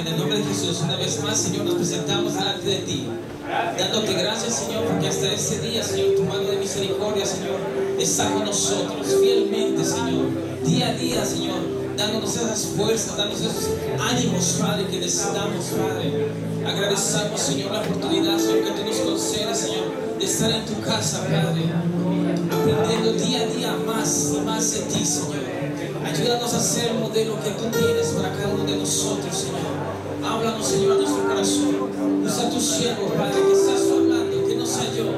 en el nombre de Jesús, una vez más, Señor, nos presentamos delante de ti, dándote gracias, Señor, porque hasta este día, Señor, tu mano de misericordia, Señor, está con nosotros fielmente, Señor, día a día, Señor, dándonos esas fuerzas, dándonos esos ánimos, Padre, que necesitamos, Padre. Agradecemos, Señor, la oportunidad, Señor, que tú nos concedes, Señor, de estar en tu casa, Padre, aprendiendo día a día más y más de ti, Señor. Ayúdanos a ser el modelo que tú tienes para cada uno de nosotros, Señor. Háblanos, Señor, a nuestro corazón. Usa tu siervo, Padre, que seas tú hablando, que no sea yo,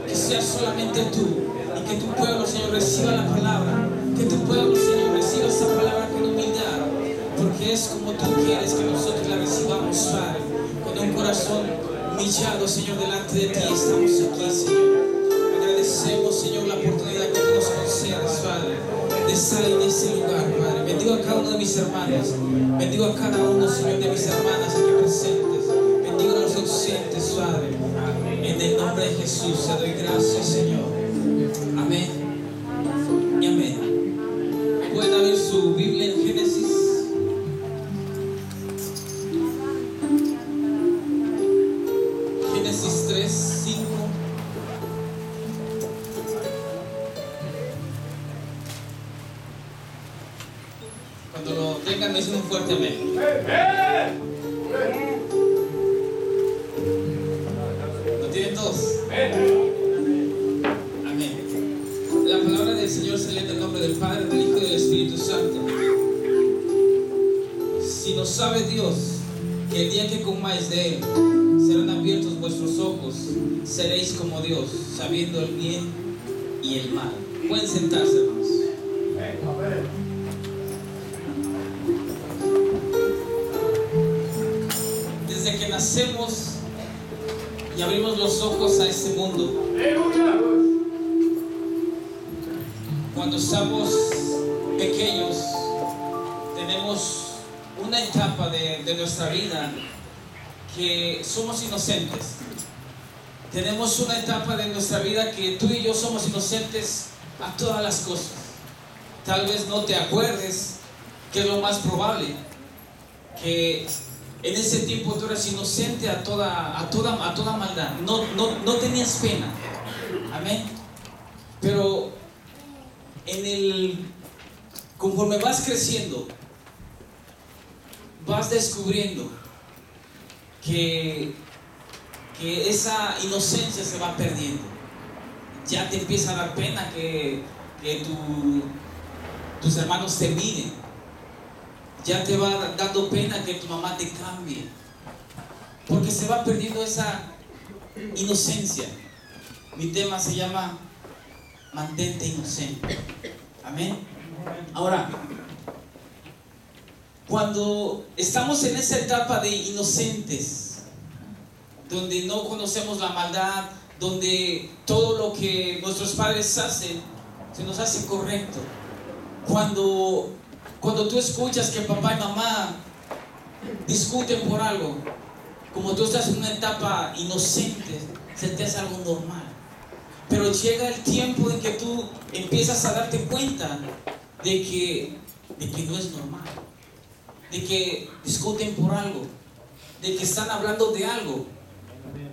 que sea solamente tú. Y que tu pueblo, Señor, reciba la palabra. Que tu pueblo, Señor, reciba esa palabra con humildad. Porque es como tú quieres que nosotros la recibamos, Padre. Con un corazón humillado, Señor, delante de ti estamos aquí, Señor. Agradecemos, Señor, la oportunidad que tú nos concedes, Padre, de estar en este lugar, Padre. Bendigo a cada uno de mis hermanos. Bendigo a cada uno, Señor, de mis hermanas aquí presentes. Bendigo a los ausentes, Padre. En el nombre de Jesús te doy gracias, Señor. Amén y amén. ¿Pueden abrir su Biblia en Génesis? Génesis 3, 5. Cuando lo tengan, me dicen un fuerte amén. ¿Lo tienen todos? Amén. La palabra del Señor se lee en el nombre del Padre, del Hijo y del Espíritu Santo. Si no sabe Dios que el día que comáis de Él serán abiertos vuestros ojos, seréis como Dios, sabiendo el bien y el mal. Pueden sentarse, hermanos. Desde que nacemos y abrimos los ojos a este mundo, cuando estamos pequeños, tenemos una etapa de nuestra vida que somos inocentes. Tenemos una etapa de nuestra vida que tú y yo somos inocentes a todas las cosas. Tal vez no te acuerdes, que es lo más probable, que en ese tiempo tú eras inocente a toda maldad. No tenías pena. Amén. Pero conforme vas creciendo, vas descubriendo que esa inocencia se va perdiendo. Ya te empieza a dar pena que tus hermanos te miren. Ya te va dando pena que tu mamá te cambie. Porque se va perdiendo esa inocencia. Mi tema se llama mantente inocente. Amén. Ahora, cuando estamos en esa etapa de inocentes, donde no conocemos la maldad, donde todo lo que nuestros padres hacen se nos hace correcto, cuando tú escuchas que papá y mamá discuten por algo, como tú estás en una etapa inocente, se te hace algo normal. Pero llega el tiempo en que tú empiezas a darte cuenta de que no es normal, de que discuten por algo, de que están hablando de algo,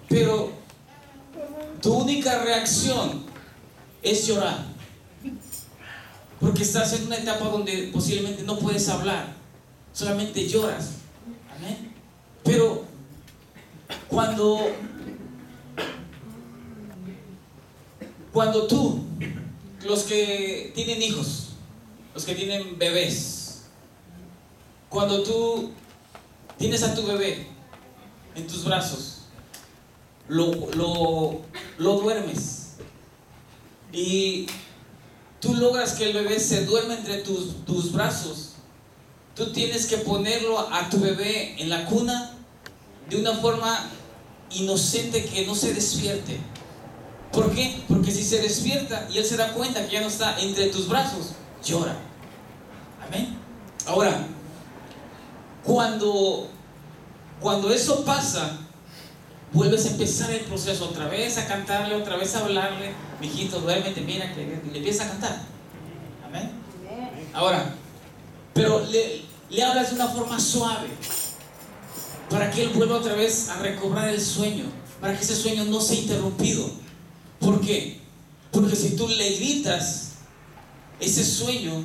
pero tu única reacción es llorar, porque estás en una etapa donde posiblemente no puedes hablar, solamente lloras. Amén. Pero cuando tú, los que tienen hijos, los que tienen bebés, cuando tú tienes a tu bebé en tus brazos, lo duermes y tú logras que el bebé se duerma entre tus brazos, tú tienes que ponerlo a tu bebé en la cuna de una forma inocente, que no se despierte. ¿Por qué? Porque si se despierta y él se da cuenta que ya no está entre tus brazos, llora. Amén. Ahora, cuando eso pasa, vuelves a empezar el proceso otra vez, a cantarle, otra vez a hablarle. Mijito, duérmete, mira, que le empieza a cantar. Amén. Ahora, pero le hablas de una forma suave. para que él vuelva otra vez a recobrar el sueño, para que ese sueño no sea interrumpido. ¿Por qué? Porque si tú le gritas, ese sueño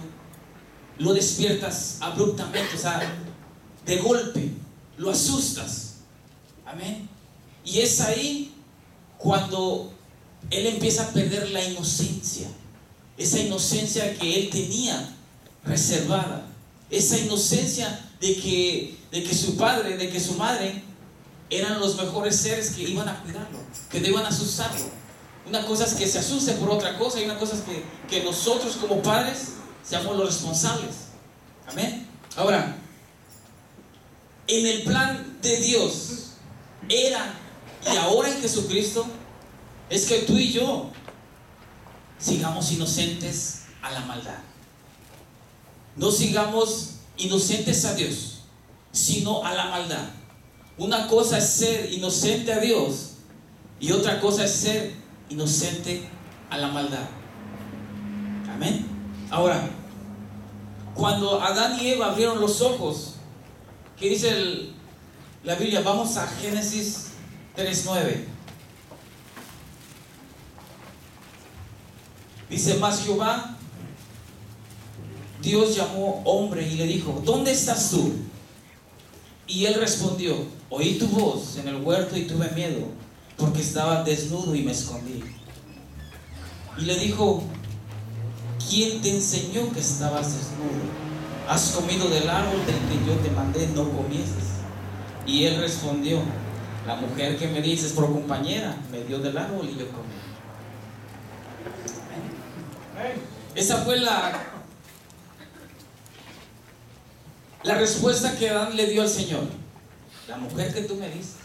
lo despiertas abruptamente, o sea, de golpe, lo asustas. Amén. Y es ahí cuando él empieza a perder la inocencia, esa inocencia que él tenía reservada, esa inocencia de que su padre, de que su madre eran los mejores seres que iban a cuidarlo, que no iban a asustarlo. Una cosa es que se asuste por otra cosa, y una cosa es que nosotros como padres seamos los responsables. Amén. Ahora, en el plan de Dios era y ahora en Jesucristo es que tú y yo sigamos inocentes a la maldad. No sigamos inocentes a Dios, sino a la maldad. Una cosa es ser inocente a Dios y otra cosa es ser inocente a la maldad. Amén. Ahora, cuando Adán y Eva abrieron los ojos, ¿qué dice la Biblia? Vamos a Génesis 3:9. Dice: mas Jehová Dios llamó hombre y le dijo: ¿dónde estás tú? Y él respondió: oí tu voz en el huerto y tuve miedo, porque estaba desnudo y me escondí. Y le dijo: ¿quién te enseñó que estabas desnudo? ¿Has comido del árbol del que yo te mandé no comieses? Y él respondió: la mujer que me dices por compañera me dio del árbol y yo comí. Esa fue la respuesta que Adán le dio al Señor. La mujer que tú me dices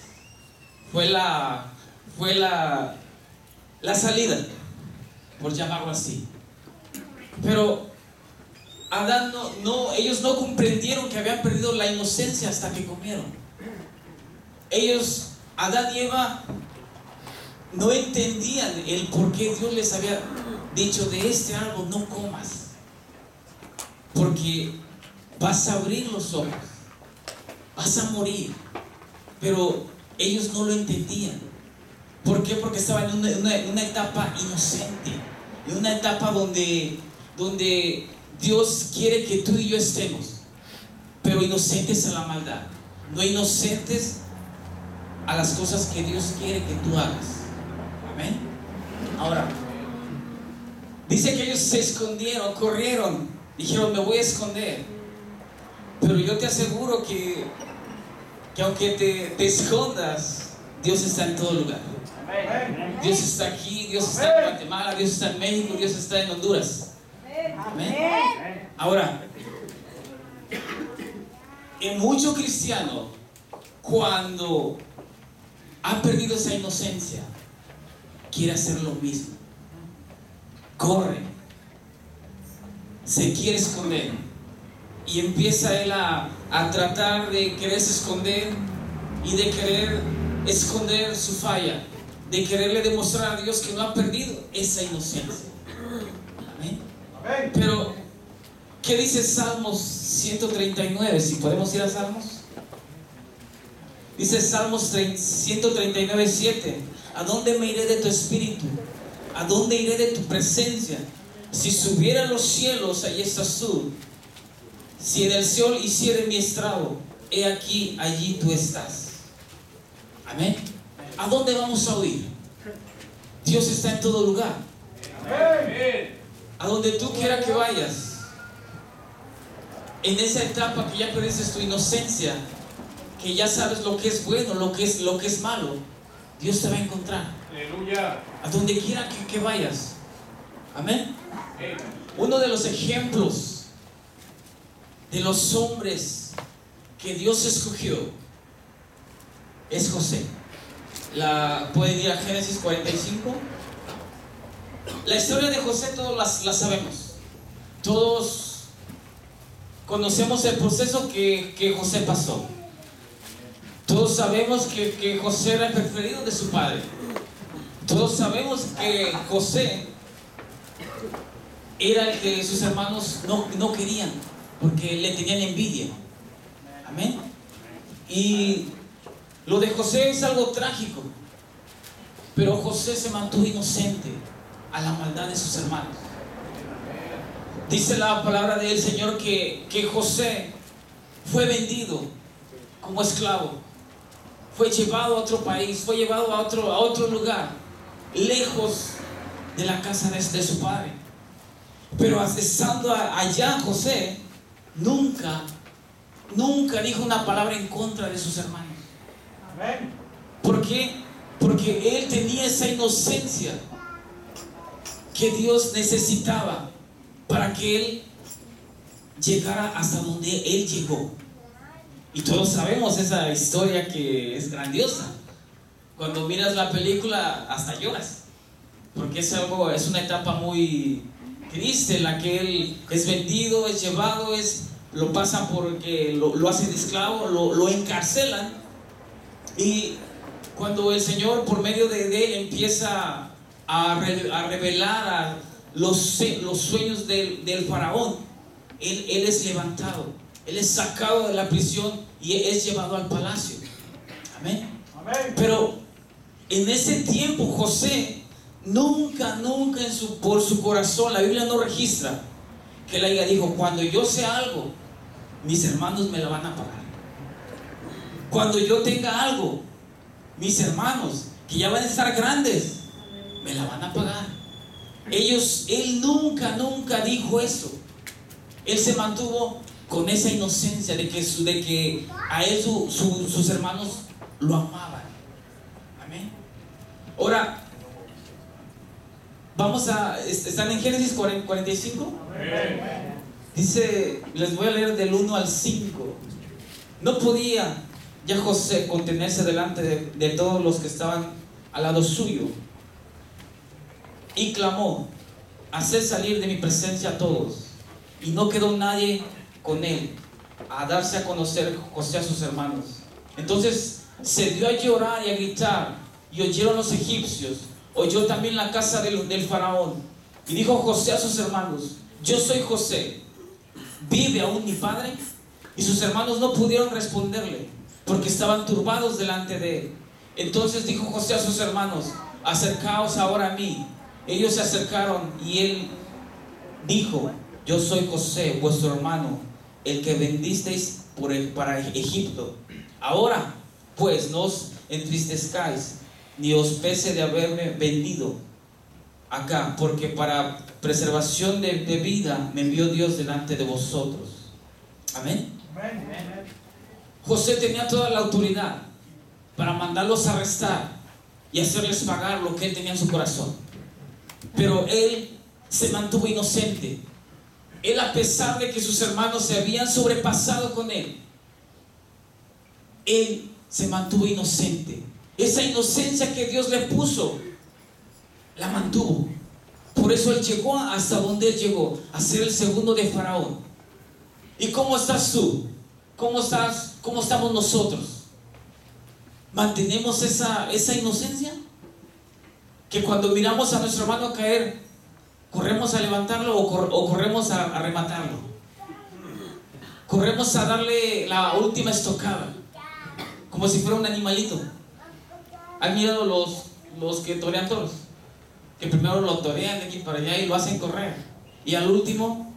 fue la salida, por llamarlo así. Pero Adán ellos no comprendieron que habían perdido la inocencia hasta que comieron. Adán y Eva, no entendían el por qué Dios les había dicho: de este árbol no comas, porque vas a abrir los ojos, vas a morir. Pero ellos no lo entendían. ¿Por qué? Porque estaban en una etapa inocente, en una etapa donde Dios quiere que tú y yo estemos, pero inocentes a la maldad, no inocentes a las cosas que Dios quiere que tú hagas. Amén. Ahora, dice que ellos se escondieron, corrieron, dijeron: me voy a esconder. Pero yo te aseguro que aunque te escondas, Dios está en todo lugar. Dios está aquí, Dios está en Guatemala, Dios está en México, Dios está en Honduras. Amén. Ahora, en mucho cristiano, cuando ha perdido esa inocencia, quiere hacer lo mismo. Corre, se quiere esconder, y empieza él a tratar de quererse esconder y de querer esconder su falla, de quererle demostrar a Dios que no ha perdido esa inocencia. Amén. Pero ¿qué dice Salmos 139? Si podemos ir a Salmos. Dice Salmos 139:7: ¿a dónde me iré de tu espíritu? ¿A dónde iré de tu presencia? Si subiera a los cielos, allí estás tú. Si en el Seol hiciere mi estrado, he aquí, allí tú estás. Amén. ¿A dónde vamos a huir? Dios está en todo lugar. A donde tú quieras que vayas, en esa etapa que ya perdiste tu inocencia, que ya sabes lo que es bueno, lo que es malo, Dios te va a encontrar. Aleluya. A donde quiera que vayas. Amén. Uno de los ejemplos de los hombres que Dios escogió es José. ¿Pueden ir a Génesis 45? La historia de José todos la sabemos. Todos conocemos el proceso que José pasó. Todos sabemos que José era el preferido de su padre. Todos sabemos que José era el que sus hermanos no querían, porque le tenían envidia. Amén. Y Lo de José es algo trágico, pero José se mantuvo inocente a la maldad de sus hermanos. Dice la palabra del Señor que José fue vendido como esclavo, fue llevado a otro país, fue llevado a otro lugar, lejos de la casa de su padre. Pero estando allá, José nunca dijo una palabra en contra de sus hermanos. Amén. ¿Por qué? Porque él tenía esa inocencia que Dios necesitaba para que él llegara hasta donde él llegó. Y todos sabemos esa historia que es grandiosa. Cuando miras la película hasta lloras, porque es una etapa muy triste en la que él es vendido, es llevado, lo pasan porque lo hacen esclavo, lo encarcelan. Y cuando el Señor por medio de él empieza a revelar los sueños del faraón, él es levantado, él es sacado de la prisión y es llevado al palacio. Amén. Amén. Pero en ese tiempo José nunca por su corazón, la Biblia no registra que la hija dijo: cuando yo sea algo, mis hermanos me la van a pagar. Cuando yo tenga algo, mis hermanos, que ya van a estar grandes, me la van a pagar. Él nunca dijo eso. Él se mantuvo con esa inocencia de que a él sus hermanos lo amaban. Amén. Ahora, ¿están en Génesis 45? Amén. Dice, les voy a leer del 1 al 5. No podía ya José contenerse delante de todos los que estaban al lado suyo, y clamó: haced salir de mi presencia a todos. Y no quedó nadie con él a darse a conocer José a sus hermanos. Entonces se dio a llorar y a gritar, y oyeron los egipcios, oyó también la casa del faraón. Y dijo José a sus hermanos: yo soy José, ¿vive aún mi padre? Y sus hermanos no pudieron responderle, porque estaban turbados delante de él. Entonces dijo José a sus hermanos: acercaos ahora a mí. Ellos se acercaron, y él dijo: yo soy José, vuestro hermano, el que vendisteis para Egipto. Ahora pues no os entristezcáis, ni os pese de haberme vendido acá, porque para preservación de vida me envió Dios delante de vosotros. Amén. Amén. José tenía toda la autoridad para mandarlos a arrestar y hacerles pagar lo que él tenía en su corazón. Pero él se mantuvo inocente. Él, a pesar de que sus hermanos se habían sobrepasado con él se mantuvo inocente. Esa inocencia que Dios le puso, la mantuvo. Por eso él llegó hasta donde él llegó, a ser el segundo de Faraón. ¿Y cómo estás tú? ¿Cómo estamos nosotros? ¿Mantenemos esa inocencia? Que cuando miramos a nuestro hermano caer, corremos a levantarlo o corremos a rematarlo. Corremos a darle la última estocada, como si fuera un animalito. ¿Han mirado los que torean toros? Que primero lo torean de aquí para allá y lo hacen correr, y al último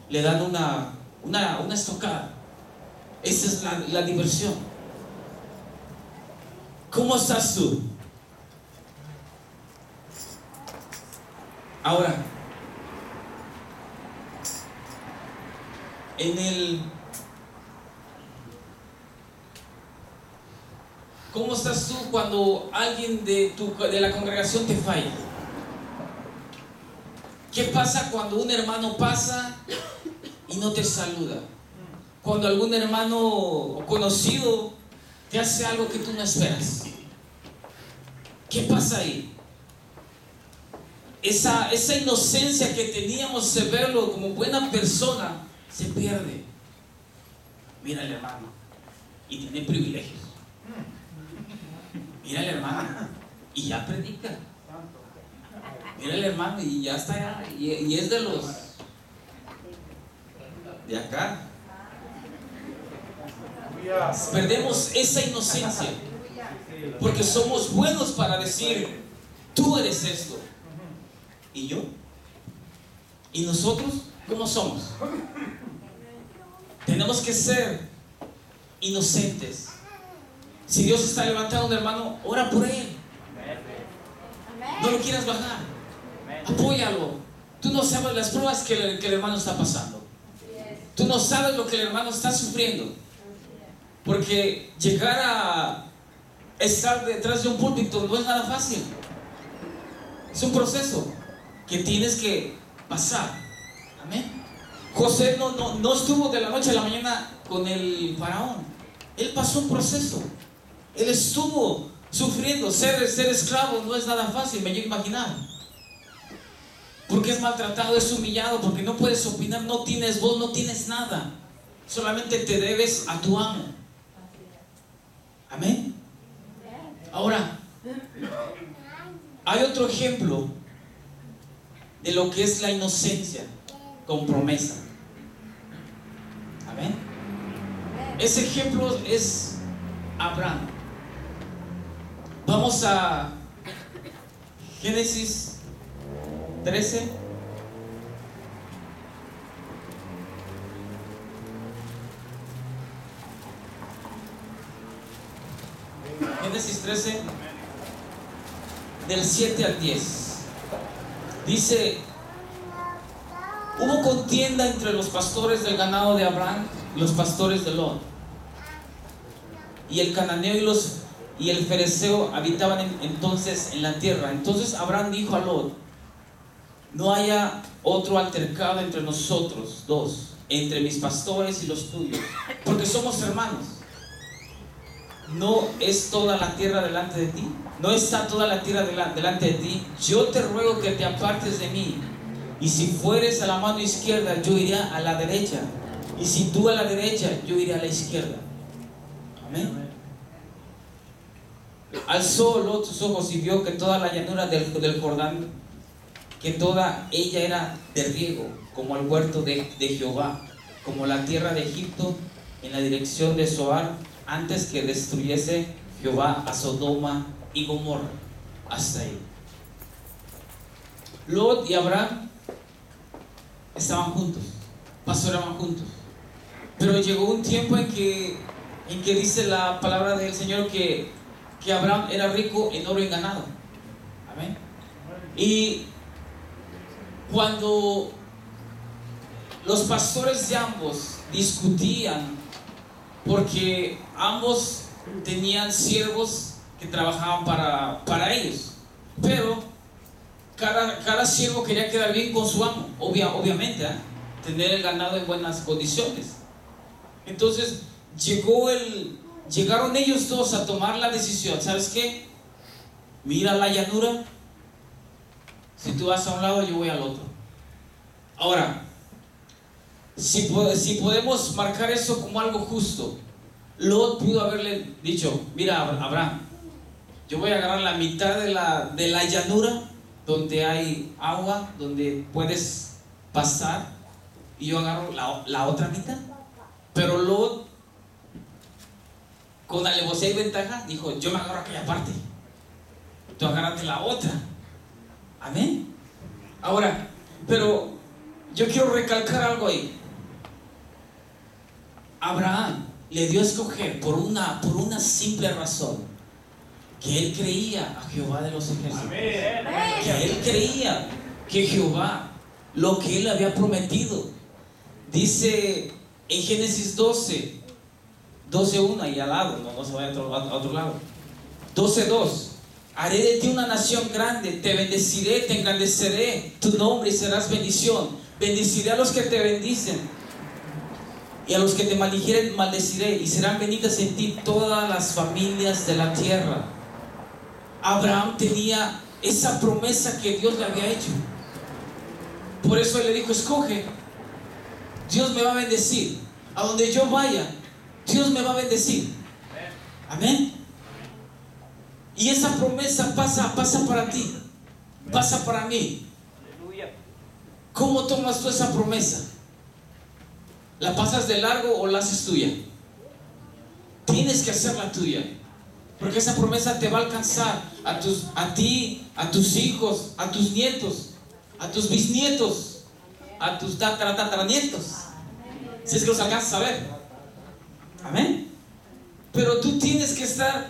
le dan una estocada. Esa es la diversión. ¿Cómo estás tú? Ahora, ¿cómo estás tú cuando alguien de la congregación te falla? ¿Qué pasa cuando un hermano pasa y no te saluda? Cuando algún hermano o conocido te hace algo que tú no esperas. ¿Qué pasa ahí? Esa inocencia que teníamos de verlo como buena persona se pierde. Mira al hermano y tiene privilegios. Mira al hermano y ya predica. Mira al hermano y ya está allá, y es de los de acá. Perdemos esa inocencia. Porque somos buenos para decir, tú eres esto. ¿Y yo? ¿Y nosotros? ¿Cómo somos? Tenemos que ser inocentes. Si Dios está levantando un hermano, ora por él. No lo quieras bajar. Apóyalo. Tú no sabes las pruebas que el hermano está pasando. Tú no sabes lo que el hermano está sufriendo. Porque llegar a estar detrás de un púlpito no es nada fácil. Es un proceso que tienes que pasar. Amén. José no estuvo de la noche a la mañana con el faraón. Él pasó un proceso. Él estuvo sufriendo. Ser esclavo no es nada fácil, me llego a imaginar. Porque es maltratado, es humillado, porque no puedes opinar, no tienes voz, no tienes nada. Solamente te debes a tu amo. Amén. Ahora, hay otro ejemplo de lo que es la inocencia con promesa. Amén. Ese ejemplo es Abraham. Vamos a Génesis 13. Génesis 13, del 7 al 10. Dice: hubo contienda entre los pastores del ganado de Abraham y los pastores de Lot. Y el cananeo y el fereceo habitaban entonces en la tierra. Entonces Abraham dijo a Lot: no haya otro altercado entre nosotros dos, entre mis pastores y los tuyos, porque somos hermanos. ¿No es toda la tierra delante de ti? ¿No está toda la tierra delante de ti? Yo te ruego que te apartes de mí. Y si fueres a la mano izquierda, yo iré a la derecha. Y si tú a la derecha, yo iré a la izquierda. Amén. Alzó Lot sus ojos y vio que toda la llanura del Jordán, que toda ella era de riego, como el huerto de Jehová, como la tierra de Egipto, en la dirección de Zoar, antes que destruyese Jehová a Sodoma y Gomorra. Hasta ahí. Lot y Abraham estaban juntos, pastoreaban juntos. Pero llegó un tiempo en que dice la palabra del Señor que Abraham era rico en oro y ganado. Amén. Y cuando los pastores de ambos discutían, porque ambos tenían siervos que trabajaban para ellos, pero cada siervo quería quedar bien con su amo, obviamente, tener el ganado en buenas condiciones. Entonces llegaron ellos dos a tomar la decisión. ¿Sabes qué? Mira la llanura. Si tú vas a un lado, yo voy al otro. Ahora, si podemos marcar eso como algo justo, Lot pudo haberle dicho: mira, Abraham, yo voy a agarrar la mitad de la llanura, donde hay agua, donde puedes pasar, y yo agarro la otra mitad. Pero Lot, con alevosía y ventaja, dijo: yo me agarro aquella parte, tú agárrate la otra. Amén. Ahora, pero yo quiero recalcar algo ahí. Abraham le dio a escoger por una simple razón: que él creía a Jehová de los ejércitos. Amén. Que él creía que Jehová, lo que él había prometido, dice en Génesis 12:1, y al lado, no se vaya a otro lado. 12:2: haré de ti una nación grande, te bendeciré, te engrandeceré tu nombre y serás bendición. Bendeciré a los que te bendicen, y a los que te maldijeren maldeciré, y serán benditas en ti todas las familias de la tierra. Abraham tenía esa promesa que Dios le había hecho. Por eso él le dijo: escoge, Dios me va a bendecir. A donde yo vaya, Dios me va a bendecir. Amén. Y esa promesa pasa para ti, pasa para mí. ¿Cómo tomas tú esa promesa? ¿La pasas de largo o la haces tuya? tienes que hacerla tuya, porque esa promesa te va a alcanzar a ti, a tus hijos, a tus nietos, a tus bisnietos, a tus tataranietos, si es que los alcanzas a ver. Amén. Pero tú tienes que estar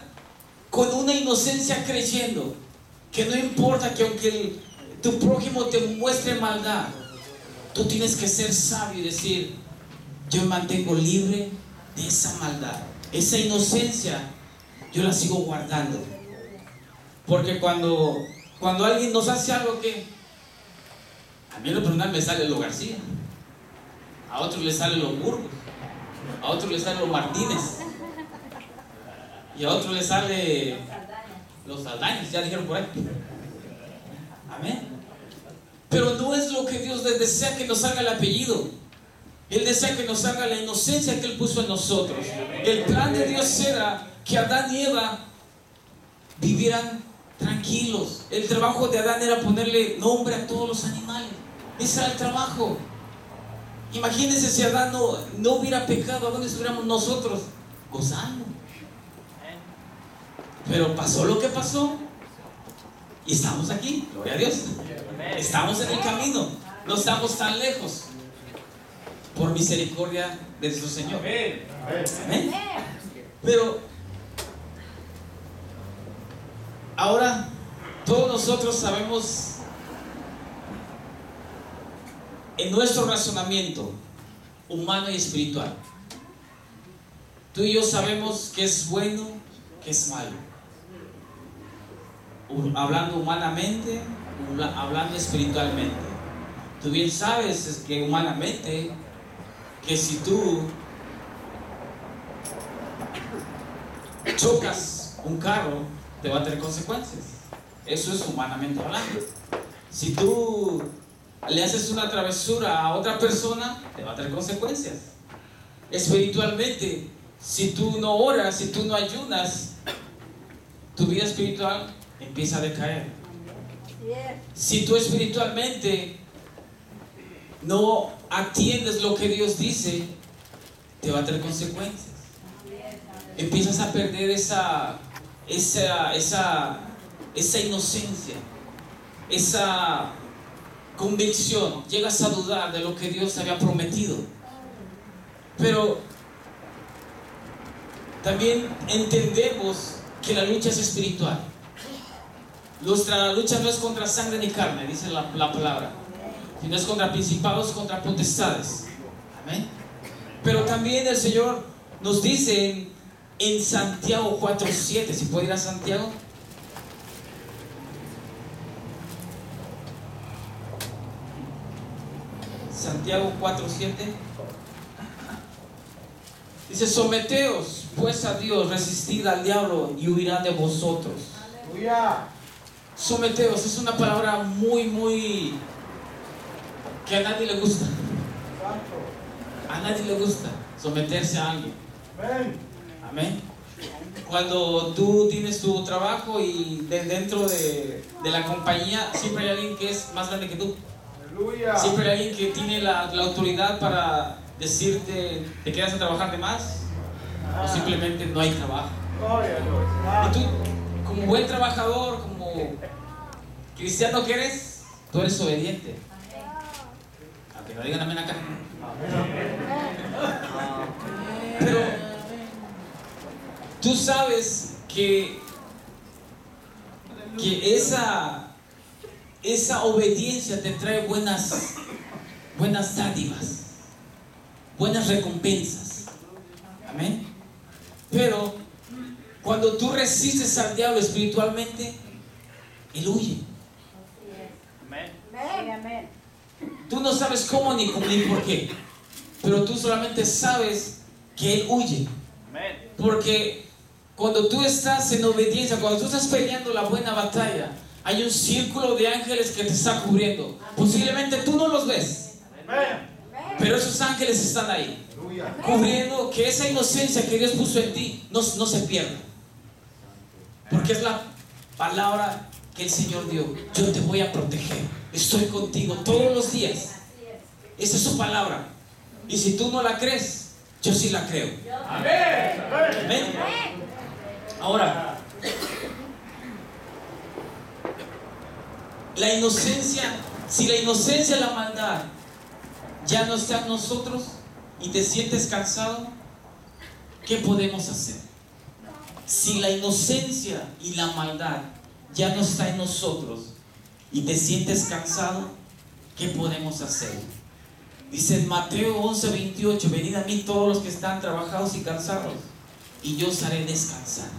con una inocencia creyendo que no importa que aunque tu prójimo te muestre maldad, tú tienes que ser sabio y decir: yo me mantengo libre de esa maldad. Esa inocencia yo la sigo guardando. Porque cuando alguien nos hace algo que a mí en lo personal me sale lo García, a otros le sale los Burgos, a otros le sale los Martínez, y a otros le sale los Saldañas, ya dijeron por ahí. Amén. Pero no es lo que Dios desea que nos salga el apellido. Él desea que nos salga la inocencia que Él puso en nosotros. El plan de Dios era que Adán y Eva vivieran tranquilos. El trabajo de Adán era ponerle nombre a todos los animales. Ese era el trabajo. Imagínense si Adán no hubiera pecado, ¿a dónde estuviéramos nosotros? Gozando. Pero pasó lo que pasó y estamos aquí, gloria a Dios. Estamos en el camino, no estamos tan lejos, por misericordia de nuestro Señor. Amén. Pero ahora todos nosotros sabemos en nuestro razonamiento humano y espiritual. Tú y yo sabemos qué es bueno, qué es malo. Hablando humanamente, hablando espiritualmente. Tú bien sabes que humanamente, que si tú chocas un carro, te va a tener consecuencias. Eso es humanamente hablando. Si tú le haces una travesura a otra persona, te va a tener consecuencias. Espiritualmente, si tú no oras, si tú no ayunas, tu vida espiritual empieza a decaer. Si tú espiritualmente no atiendes lo que Dios dice, te va a tener consecuencias. Empiezas a perder esa inocencia, esa convicción. Llegas a dudar de lo que Dios había prometido. Pero también entendemos que la lucha es espiritual. Nuestra lucha no es contra sangre ni carne, dice la palabra, sino es contra principados, contra potestades. Amén. Pero también el Señor nos dice en Santiago 4:7, si puede ir a Santiago. Santiago 4:7 dice: someteos pues a Dios, resistid al diablo y huirá de vosotros. Aleluya. Someteos es una palabra muy que a nadie le gusta. A nadie le gusta someterse a alguien. Amén. Cuando tú tienes tu trabajo y dentro de la compañía siempre hay alguien que es más grande que tú. Aleluya. Siempre hay alguien que tiene la autoridad para decirte: ¿te quedas a trabajar de más? O simplemente no hay trabajo. Y tú, como buen trabajador, como cristiano que eres, tú eres obediente. Aunque no digan amén acá. Pero tú sabes que esa obediencia te trae buenas dádivas, buenas recompensas. Amén. Pero cuando tú resistes al diablo espiritualmente, él huye. Amén. Tú no sabes cómo ni por qué, pero tú solamente sabes que él huye. Porque cuando tú estás en obediencia, cuando tú estás peleando la buena batalla, hay un círculo de ángeles que te está cubriendo. Posiblemente tú no los ves, pero esos ángeles están ahí, cubriendo que esa inocencia que Dios puso en ti no se pierda. Porque es la palabra que el Señor dio: yo te voy a proteger, estoy contigo todos los días. Esa es su palabra. Y si tú no la crees, Yo sí la creo. Amén. Ahora, la inocencia, si la inocencia, la maldad ya no está en nosotros y te sientes cansado, ¿qué podemos hacer? Si la inocencia y la maldad ya no está en nosotros y te sientes cansado, ¿qué podemos hacer? Dice en Mateo 11:28, venid a mí todos los que están trabajados y cansados, y yo os haré descansar.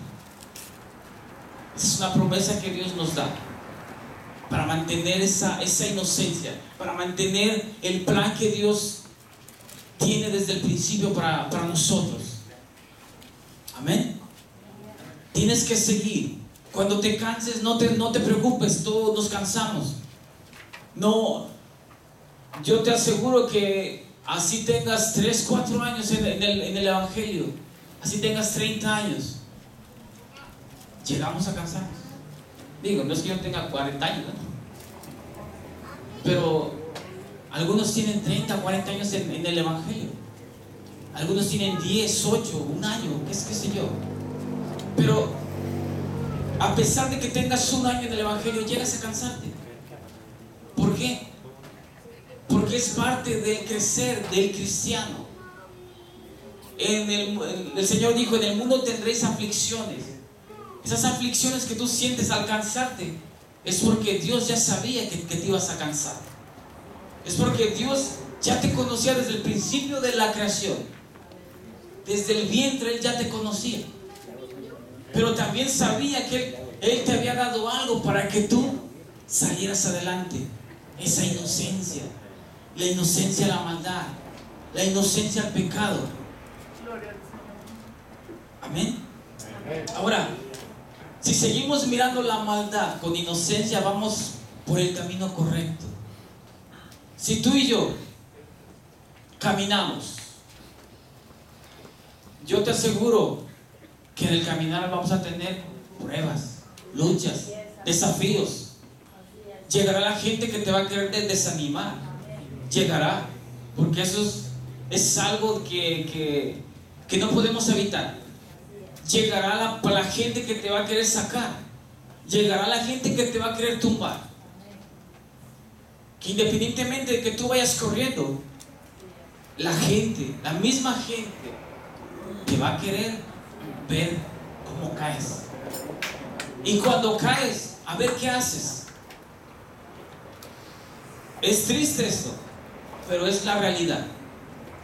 Esa es una promesa que Dios nos da para mantener esa inocencia, para mantener el plan que Dios tiene desde el principio para nosotros. Amén. Tienes que seguir. Cuando te canses, no te preocupes, todos nos cansamos. No, yo te aseguro que así tengas 3, 4 años en el Evangelio, así tengas 30 años, llegamos a cansarnos. Digo, no es que yo tenga 40 años, ¿no? Pero algunos tienen 30, 40 años en el Evangelio. Algunos tienen 10, 8, un año, qué sé yo. Pero a pesar de que tengas un año en el Evangelio, llegas a cansarte. ¿Por qué? Porque es parte del crecer del cristiano. El Señor dijo, en el mundo tendréis aflicciones. Esas aflicciones que tú sientes al cansarte es porque Dios ya sabía que te ibas a cansar. Es porque Dios ya te conocía desde el principio de la creación. Desde el vientre Él ya te conocía. Pero también sabía que Él te había dado algo para que tú salieras adelante. Esa inocencia. La inocencia a la maldad. La inocencia al pecado. Amén. Ahora, si seguimos mirando la maldad con inocencia, vamos por el camino correcto. Si tú y yo caminamos, yo te aseguro que en el caminar vamos a tener pruebas, luchas, desafíos. Llegará la gente que te va a querer desanimar. Llegará, porque eso es algo que no podemos evitar. Llegará la gente que te va a querer sacar. Llegará la gente que te va a querer tumbar. Que independientemente de que tú vayas corriendo, la misma gente, te va a querer ver cómo caes. Y cuando caes, a ver qué haces. Es triste esto, pero es la realidad.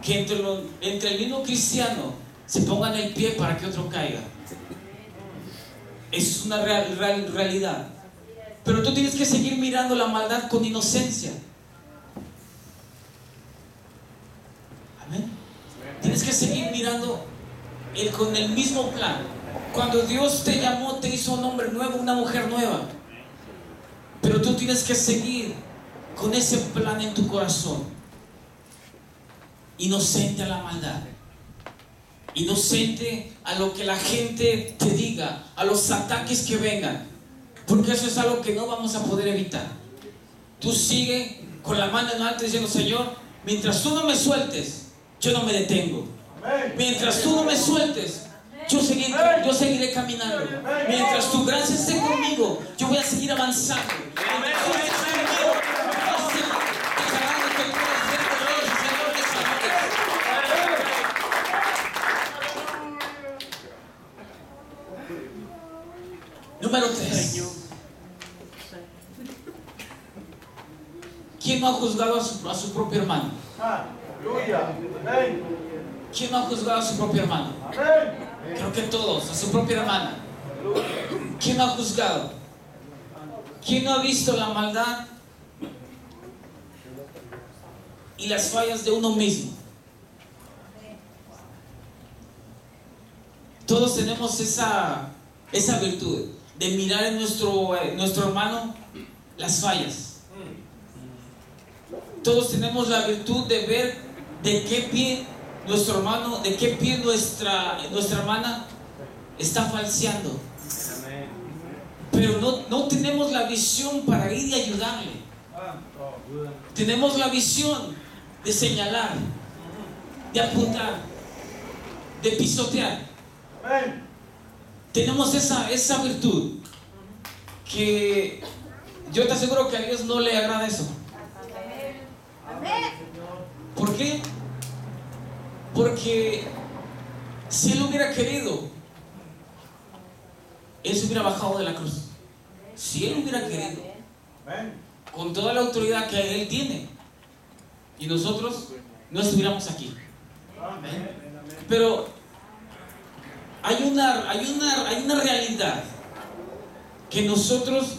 Que entre el mismo cristiano se pongan el pie para que otro caiga. Es una realidad. Pero tú tienes que seguir mirando la maldad con inocencia. Amén. Tienes que seguir mirando con el mismo plan. Cuando Dios te llamó, te hizo un hombre nuevo, una mujer nueva. Pero tú tienes que seguir con ese plan en tu corazón. Inocente a la maldad. Inocente a lo que la gente te diga, a los ataques que vengan, porque eso es algo que no vamos a poder evitar. Tú sigue con la mano en alto diciendo: Señor, mientras tú no me sueltes, yo no me detengo. Mientras tú no me sueltes, yo seguiré caminando. Mientras tu gracia esté conmigo, yo voy a seguir avanzando. Número 3. ¿Quién no ha juzgado a su propio hermano? ¿Quién no ha juzgado a su propio hermano? Creo que todos, a su propia hermana. ¿Quién no ha juzgado? ¿Quién no ha visto la maldad y las fallas de uno mismo? Todos tenemos esa virtud de mirar en nuestro hermano las fallas. Todos tenemos la virtud de ver de qué pie nuestro hermano, de qué pie nuestra hermana está falseando. Pero no tenemos la visión para ir y ayudarle. Tenemos la visión de señalar, de apuntar. de pisotear. Amén. Tenemos esa virtud que yo te aseguro que a Dios no le agrada eso. ¿Por qué? Porque si Él hubiera querido, Él se hubiera bajado de la cruz. Si Él hubiera querido, Amén. con toda la autoridad que Él tiene, y nosotros no estuviéramos aquí. Amén. Pero hay una realidad que nosotros,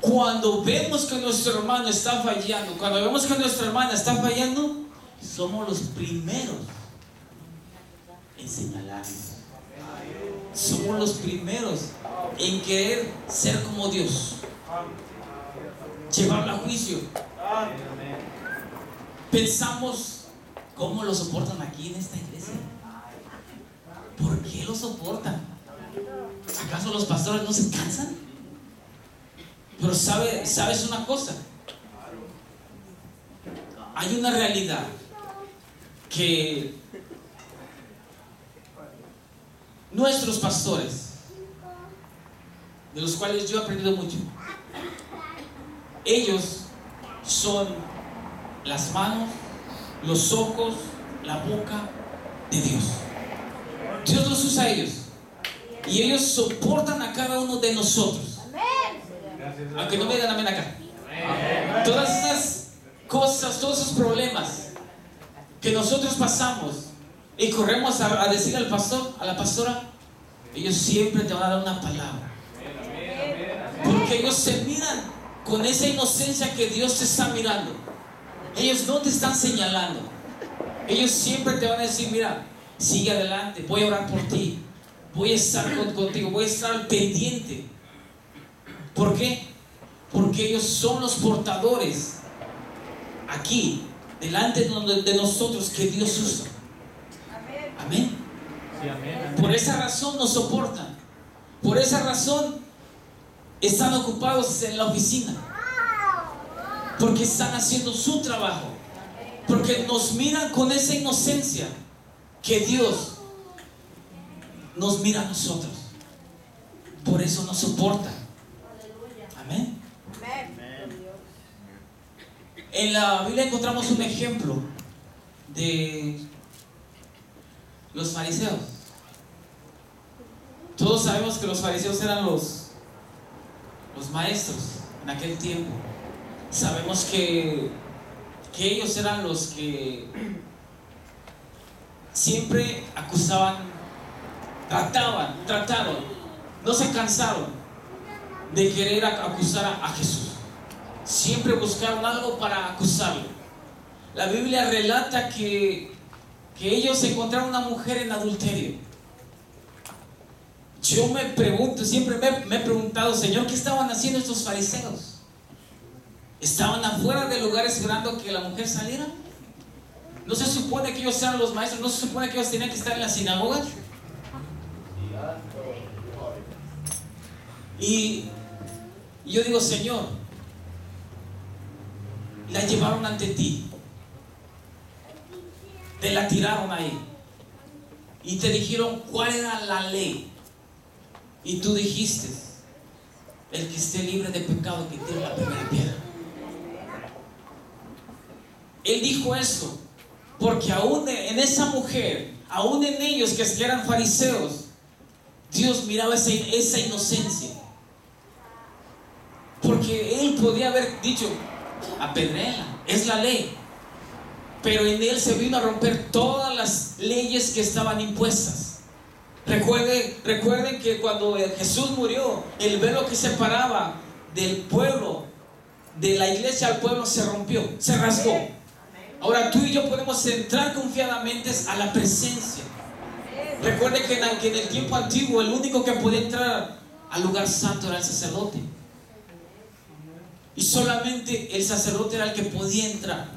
cuando vemos que nuestro hermano está fallando, cuando vemos que nuestra hermana está fallando, somos los primeros en señalarnos. Somos los primeros en querer ser como Dios, llevarla a juicio. Pensamos, ¿cómo lo soportan aquí en esta iglesia? ¿Por qué lo soportan? ¿Acaso los pastores no se cansan? Pero ¿sabes una cosa? Hay una realidad que nuestros pastores, de los cuales yo he aprendido mucho, ellos son las manos, los ojos, la boca de Dios. Dios los usa a ellos y ellos soportan a cada uno de nosotros. Aunque no me digan amén acá. Todas esas cosas, todos esos problemas que nosotros pasamos y corremos a decir al pastor, a la pastora, ellos siempre te van a dar una palabra, porque ellos se miran con esa inocencia que Dios te está mirando. Ellos no te están señalando, ellos siempre te van a decir: mira, sigue adelante, voy a orar por ti, voy a estar contigo, voy a estar al pendiente. ¿Por qué? Porque ellos son los portadores aquí, delante de nosotros, que Dios usa. Amén. Sí, amén. Por esa razón nos soportan. Por esa razón están ocupados en la oficina. Porque están haciendo su trabajo. Porque nos miran con esa inocencia que Dios nos mira a nosotros. Por eso nos soportan. Amén. En la Biblia encontramos un ejemplo de los fariseos. Todos sabemos que los fariseos eran los maestros en aquel tiempo. Sabemos que ellos eran los que siempre acusaban, trataron, no se cansaron de querer acusar a Jesús. Siempre buscaron algo para acusarlo. La Biblia relata que ellos encontraron una mujer en adulterio. Yo me pregunto, siempre me he preguntado: Señor, ¿qué estaban haciendo estos fariseos? ¿Estaban afuera del lugar esperando que la mujer saliera? ¿No se supone que ellos eran los maestros? ¿No se supone que ellos tenían que estar en la sinagoga? Y yo digo: Señor, la llevaron ante ti, te la tiraron ahí y te dijeron cuál era la ley, y tú dijiste: el que esté libre de pecado, que tire la primera piedra. Él dijo eso porque aún en esa mujer, aún en ellos que eran fariseos, Dios miraba esa inocencia. Porque Él podía haber dicho: apedréala, es la ley. Pero en Él se vino a romper todas las leyes que estaban impuestas. Recuerden que cuando Jesús murió, el velo que separaba del pueblo, de la iglesia al pueblo, se rompió, se rasgó. Ahora tú y yo podemos entrar confiadamente a la presencia. Recuerden que en el tiempo antiguo el único que podía entrar al lugar santo era el sacerdote. Y solamente el sacerdote era el que podía entrar.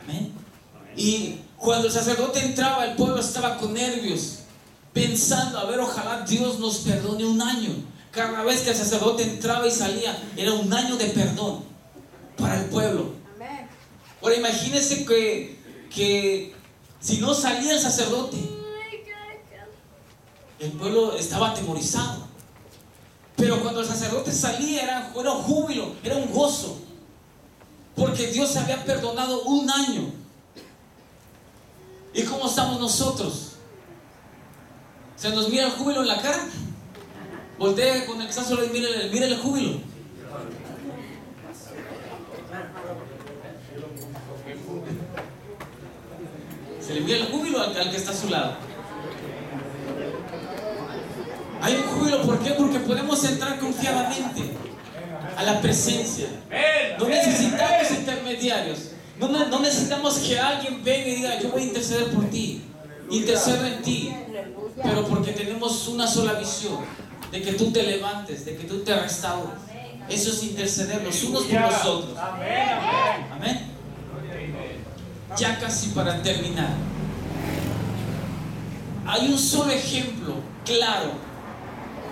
Amén. Y cuando el sacerdote entraba, el pueblo estaba con nervios, pensando: a ver, ojalá Dios nos perdone un año. Cada vez que el sacerdote entraba y salía, era un año de perdón para el pueblo. Ahora imagínense que si no salía el sacerdote, El pueblo estaba atemorizado. Pero cuando el sacerdote salía era un júbilo, era un gozo. Porque Dios se había perdonado un año. ¿Y cómo estamos nosotros? ¿Se nos mira el júbilo en la cara? Voltea con el que está solo y mire el júbilo. Se le mira el júbilo al que está a su lado. Hay un júbilo, ¿por qué? Porque podemos entrar confiadamente a la presencia. No necesitamos intermediarios. No necesitamos que alguien venga y diga: yo voy a interceder por ti, intercedo en ti. Pero porque tenemos una sola visión, de que tú te levantes, de que tú te restaures. Eso es interceder los unos por los otros. Amén. Ya casi para terminar, hay un solo ejemplo claro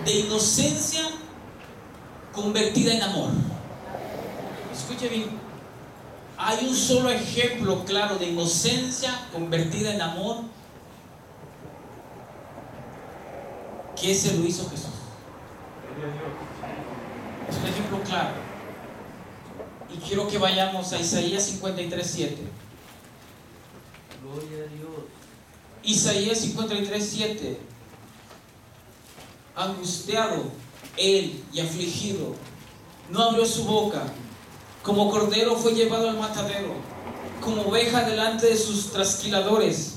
de inocencia convertida en amor. Escuche bien. Hay un solo ejemplo claro de inocencia convertida en amor, que ese lo hizo Jesús. Es un ejemplo claro. Y quiero que vayamos a Isaías 53:7. Gloria a Dios. Isaías 53:7. Angustiado él y afligido, no abrió su boca. Como cordero fue llevado al matadero, como oveja delante de sus trasquiladores,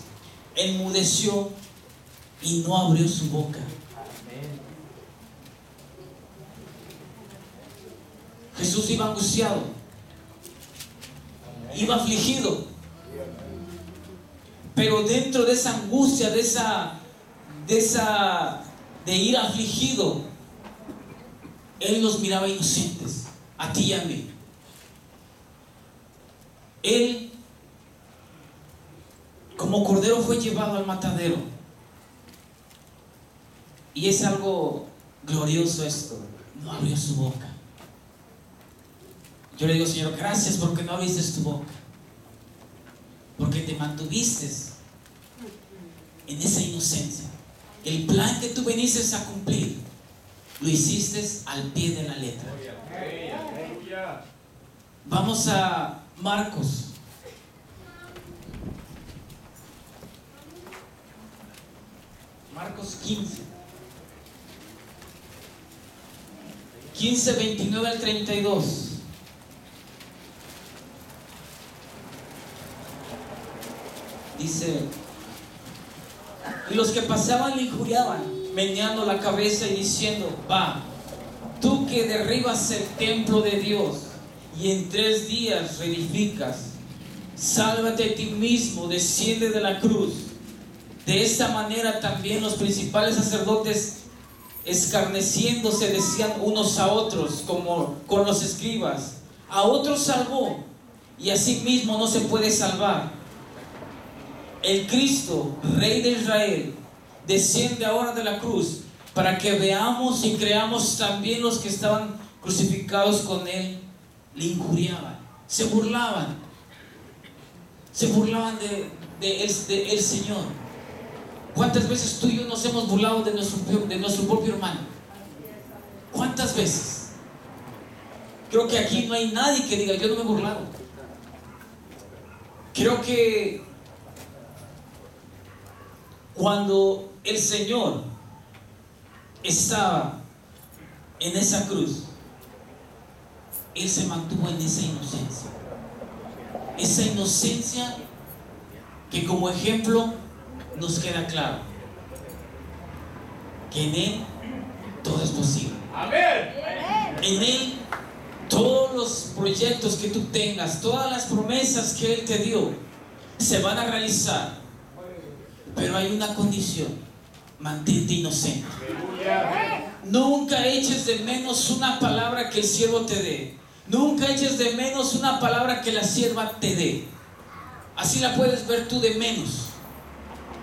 enmudeció y no abrió su boca. Jesús iba angustiado, iba afligido, pero dentro de esa angustia, de ir afligido, Él los miraba inocentes, a ti y a mí. Él, como cordero, fue llevado al matadero. Y es algo glorioso esto. No abrió su boca. Yo le digo: Señor, gracias porque no abriste tu boca, porque te mantuviste en esa inocencia. El plan que tú viniste a cumplir, lo hiciste al pie de la letra. Vamos a Marcos. Marcos 15, 29 al 32. Dice: y los que pasaban le injuriaban, meneando la cabeza y diciendo: va, tú que derribas el templo de Dios y en 3 días reedificas, sálvate a ti mismo, desciende de la cruz. De esta manera también los principales sacerdotes, escarneciéndose, decían unos a otros, como con los escribas: a otros salvó, y a sí mismo no se puede salvar. El Cristo, Rey de Israel, desciende ahora de la cruz, para que veamos y creamos. También los que estaban crucificados con Él le injuriaban, se burlaban de el Señor. ¿Cuántas veces tú y yo nos hemos burlado de nuestro propio hermano? ¿Cuántas veces? Creo que aquí no hay nadie que diga: yo no me he burlado. Creo que cuando el Señor estaba en esa cruz, Él se mantuvo en esa inocencia. Esa inocencia que como ejemplo nos queda claro que en Él todo es posible. Amén. En Él todos los proyectos que tú tengas, todas las promesas que Él te dio, se van a realizar. Pero hay una condición: mantente inocente. Nunca eches de menos una palabra que el siervo te dé. Nunca eches de menos una palabra que la sierva te dé. Así la puedes ver tú de menos,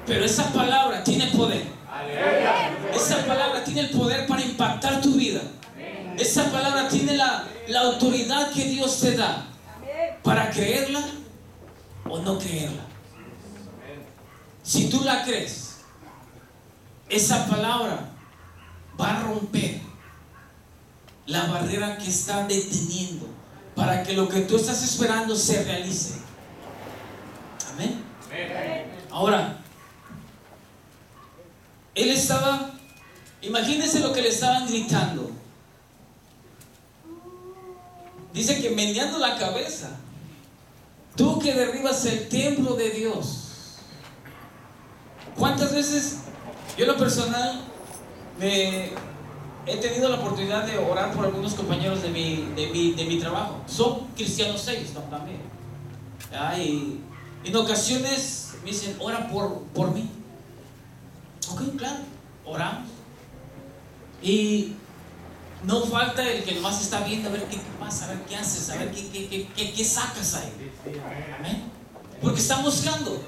pero esa palabra tiene poder. Esa palabra tiene el poder para impactar tu vida. Esa palabra tiene la autoridad que Dios te da para creerla o no creerla. Si tú la crees, esa palabra va a romper la barrera que está deteniendo para que lo que tú estás esperando se realice. Amén. Ahora, él estaba, imagínense lo que le estaban gritando. Dice que meneando la cabeza: tú que derribas el templo de Dios. ¿Cuántas veces yo en lo personal he tenido la oportunidad de orar por algunos compañeros de mi trabajo? Son cristianos ellos, ¿no? También. Y en ocasiones me dicen: ora por mí. Ok, claro, oramos. Y no falta el que nomás está viendo a ver qué pasa, a ver qué haces, a ver qué sacas ahí. Amén. Porque están buscando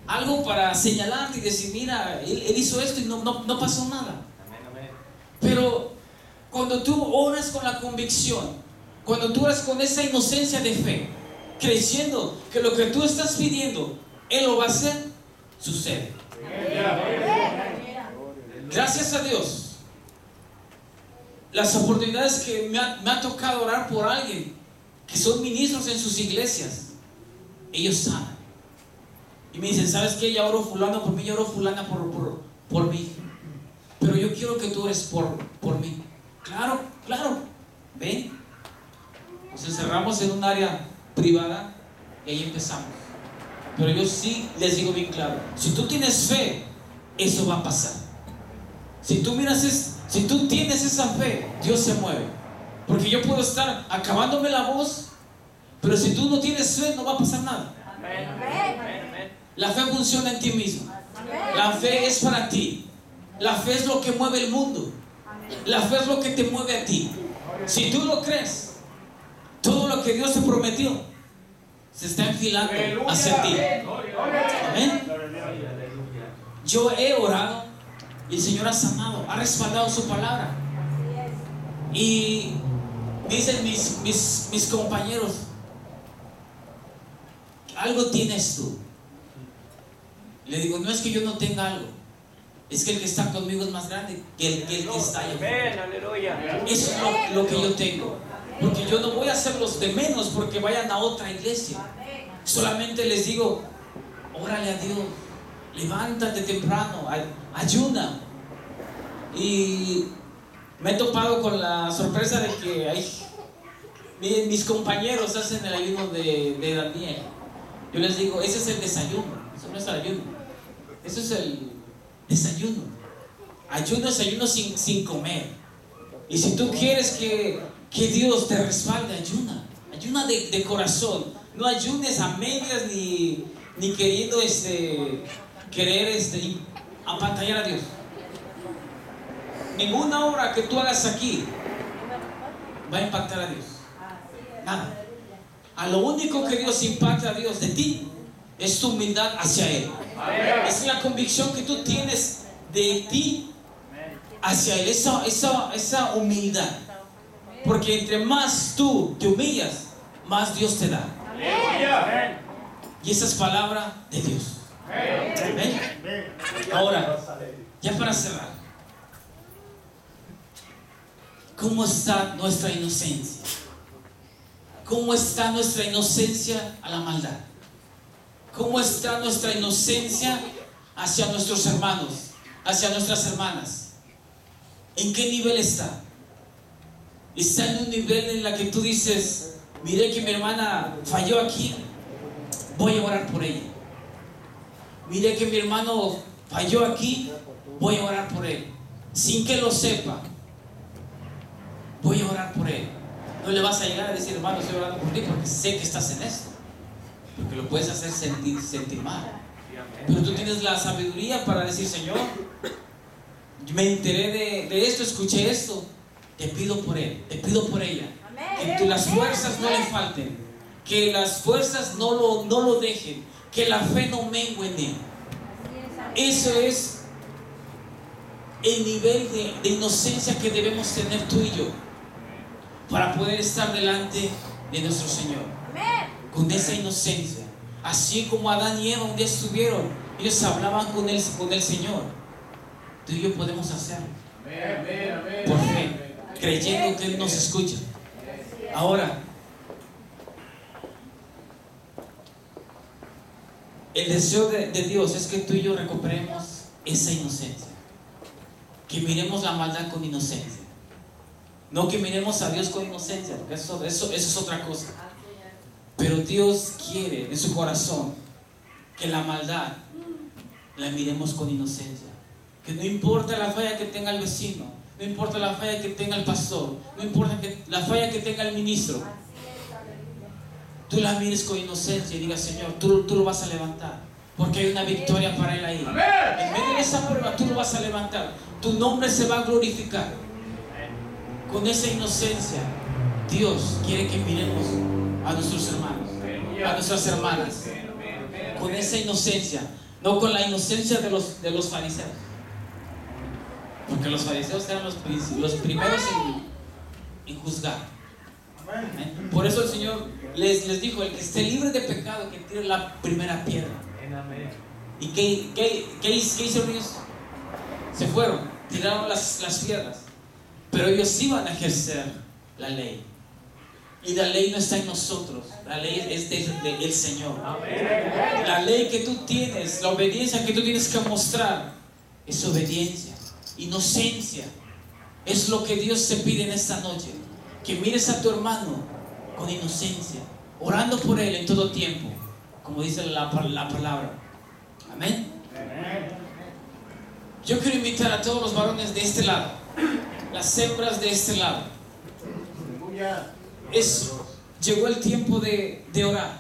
algo para señalarte y decir: mira, él hizo esto y no pasó nada. Pero cuando tú oras con la convicción, cuando tú oras con esa inocencia de fe, creyendo que lo que tú estás pidiendo Él lo va a hacer, sucede. Gracias a Dios, las oportunidades que me ha tocado orar por alguien que son ministros en sus iglesias, ellos saben y me dicen: ¿sabes qué? Ya oró fulano por mí, ya oró fulana por mí, pero yo quiero que tú ores por mí. Claro, claro, ven. Nos encerramos en un área privada y ahí empezamos. Pero yo sí les digo bien claro: si tú tienes fe, eso va a pasar. Si tú tienes esa fe, Dios se mueve. Porque yo puedo estar acabándome la voz, pero si tú no tienes fe, no va a pasar nada. La fe funciona en ti mismo. La fe es para ti. La fe es lo que mueve el mundo. La fe es lo que te mueve a ti. Si tú lo crees, todo lo que Dios te prometió se está enfilando hacia ti. Amén. Yo he orado y el Señor ha sanado, ha respaldado su palabra. Y dicen mis compañeros: algo tienes tú. Le digo: no es que yo no tenga algo, es que el que está conmigo es más grande que el que está allá. Eso es lo que yo tengo. Porque yo no voy a hacerlos de menos porque vayan a otra iglesia. Solamente les digo: órale a Dios, levántate temprano, ayuna. Y me he topado con la sorpresa de que mis compañeros hacen el ayuno de Daniel. Yo les digo: ese es el desayuno, eso no es el ayuno, eso es el desayuno. Ayuno es ayuno sin comer. Y si tú quieres que Dios te respalde, ayuna de corazón. No ayunes a medias ni queriendo querer apantallar a Dios. Ninguna obra que tú hagas aquí va a impactar a Dios. Nada. A lo único que Dios impacta a Dios de ti es tu humildad hacia Él. Es la convicción que tú tienes de ti hacia Él. Esa humildad. Porque entre más tú te humillas, más Dios te da. Y esa es palabra de Dios. ¿Ven? Ahora, ya para cerrar, ¿cómo está nuestra inocencia? ¿Cómo está nuestra inocencia a la maldad? ¿Cómo está nuestra inocencia hacia nuestros hermanos, hacia nuestras hermanas? ¿En qué nivel está? ¿Está en un nivel en la que tú dices: miré que mi hermana falló aquí, voy a orar por ella? Miré que mi hermano falló aquí, voy a orar por él, sin que lo sepa? Voy a orar por él. No le vas a llegar a decir: hermano, estoy orando por ti porque sé que estás en esto, porque lo puedes hacer sentir mal. Pero tú tienes la sabiduría para decir: Señor, me enteré de esto, escuché esto, te pido por él, te pido por ella, que las fuerzas no le falten, que las fuerzas no lo dejen, que la fe no mengue en él. Eso es el nivel de inocencia que debemos tener tú y yo para poder estar delante de nuestro Señor, con esa inocencia. Así como Adán y Eva un día estuvieron, ellos hablaban con el Señor. tú y yo podemos hacerlo. Amén. Por fe, creyendo que Él nos escucha. Ahora, el deseo de Dios es que tú y yo recuperemos esa inocencia. Que miremos la maldad con inocencia. No que miremos a Dios con inocencia, porque eso es otra cosa. Pero Dios quiere en su corazón que la maldad la miremos con inocencia. Que no importa la falla que tenga el vecino, no importa la falla que tenga el pastor, no importa la falla que tenga el ministro, tú la mires con inocencia y digas: Señor, tú lo vas a levantar, porque hay una victoria para Él ahí. En medio de esa prueba tú lo vas a levantar, tu nombre se va a glorificar. Con esa inocencia Dios quiere que miremos a nuestros hermanos, a nuestras hermanas, con esa inocencia, no con la inocencia de los fariseos, porque los fariseos eran los primeros en juzgar. Por eso el Señor les dijo: el que esté libre de pecado, que tire la primera piedra. ¿Y qué hicieron ellos? Se fueron, tiraron las piedras, pero ellos iban a ejercer la ley. Y la ley no está en nosotros, la ley es del Señor. La ley que tú tienes, la obediencia que tú tienes que mostrar, es obediencia, inocencia. Es lo que Dios te pide en esta noche, que mires a tu hermano con inocencia, orando por él en todo tiempo, como dice la palabra. Amén. Yo quiero invitar a todos los varones de este lado, las hembras de este lado. Llegó el tiempo de orar.